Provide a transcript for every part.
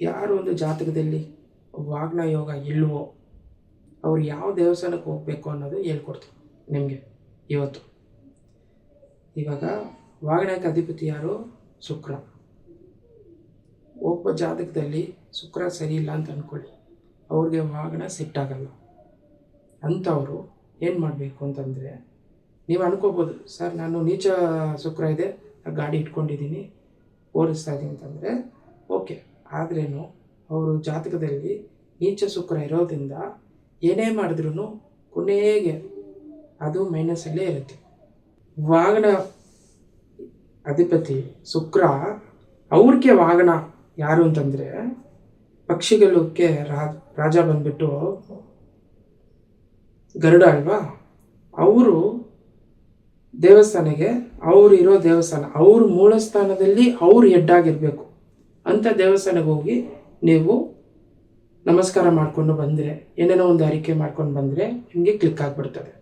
ಯಾರು ಒಂದು ಜಾತಕದಲ್ಲಿ ವಾಗ್ನ ಯೋಗ ಇಲ್ವೋ ಅವ್ರು ಯಾವ ದೇವಸ್ಥಾನಕ್ಕೆ ಹೋಗಬೇಕು ಅನ್ನೋದು ಹೇಳ್ಕೊಡ್ತೀವಿ ನಿಮಗೆ ಇವತ್ತು. ಇವಾಗ ವಾಗ್ನಕ್ಕೆ ಅಧಿಪತಿ ಯಾರು? ಶುಕ್ರ. ಒಬ್ಬ ಜಾತಕದಲ್ಲಿ ಶುಕ್ರ ಸರಿ ಇಲ್ಲ ಅಂತ ಅಂದ್ಕೊಳ್ಳಿ, ಅವ್ರಿಗೆ ವಾಗ್ನ ಸೆಟ್ ಆಗಲ್ಲ. ಅಂಥವರು ಏನು ಮಾಡಬೇಕು ಅಂತಂದರೆ, ನೀವು ಅನ್ಕೋಬೋದು ಸರ್ ನಾನು ನೀಚ ಶುಕ್ರ ಇದೆ, ಗಾಡಿ ಇಟ್ಕೊಂಡಿದ್ದೀನಿ, ಓಡಿಸ್ತಾ ಇದ್ದೀನಿ ಅಂತಂದರೆ ಓಕೆ. ಆದ್ರೇನು ಅವರು ಜಾತಕದಲ್ಲಿ ನೀಚ ಶುಕ್ರ ಇರೋದ್ರಿಂದ ಏನೇ ಮಾಡಿದ್ರೂ ಕೊನೆಗೆ ಅದು ಮೈನಸಲ್ಲೇ ಇರುತ್ತೆ. ವಾಹನ ಅಧಿಪತಿ ಶುಕ್ರ, ಅವ್ರಿಗೆ ವಾಹನ ಯಾರು ಅಂತಂದರೆ ಪಕ್ಷಿಗಳಕ್ಕೆ ರಾಜ ಬಂದ್ಬಿಟ್ಟು ಗರುಡ ಅಲ್ವಾ. ಅವರು ದೇವಸ್ಥಾನಕ್ಕೆ, ಅವರು ಇರೋ ದೇವಸ್ಥಾನ, ಅವ್ರ ಮೂಲ ಸ್ಥಾನದಲ್ಲಿ ಅವ್ರು ಹೆಡ್ಡಾಗಿರಬೇಕು ಅಂಥ ದೇವಸ್ಥಾನಕ್ಕೆ ಹೋಗಿ ನೀವು ನಮಸ್ಕಾರ ಮಾಡಿಕೊಂಡು ಬಂದರೆ, ಏನೇನೋ ಒಂದು ಅರಿಕೆ ಮಾಡ್ಕೊಂಡು ಬಂದರೆ ನಿಮಗೆ ಕ್ಲಿಕ್ ಆಗಿಬಿಡ್ತದೆ.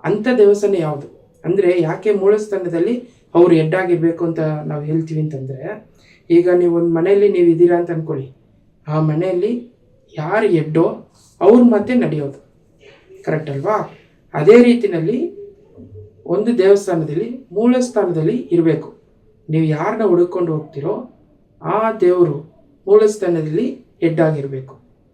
ಅಂಥ ದೇವಸ್ಥಾನ ಯಾವುದು ಅಂದರೆ, ಯಾಕೆ ಮೂಲ ಸ್ಥಾನದಲ್ಲಿ ಅವ್ರು ಹೆಡ್ಡಾಗಿರಬೇಕು ಅಂತ ನಾವು ಹೇಳ್ತೀವಿ ಅಂತಂದರೆ, ಈಗ ನೀವು ಒಂದು ಮನೆಯಲ್ಲಿ ನೀವು ಇದ್ದೀರಾ ಅಂತ ಅಂದ್ಕೊಳ್ಳಿ, ಆ ಮನೆಯಲ್ಲಿ ಯಾರು ಹೆಡ್ಡೋ ಅವ್ರು ಮತ್ತೆ ನಡೆಯೋದು, ಕರೆಕ್ಟ್ ಅಲ್ವಾ? ಅದೇ ರೀತಿಯಲ್ಲಿ ಒಂದು ದೇವಸ್ಥಾನದಲ್ಲಿ ಮೂಲ ಸ್ಥಾನದಲ್ಲಿ ಇರಬೇಕು. ನೀವು ಯಾರನ್ನ ಹುಡುಕೊಂಡು ಹೋಗ್ತಿರೋ ಆ ದೇವರು ಮೂಲ ಸ್ಥಾನದಲ್ಲಿ ಹೆಡ್ಡಾಗಿರಬೇಕು.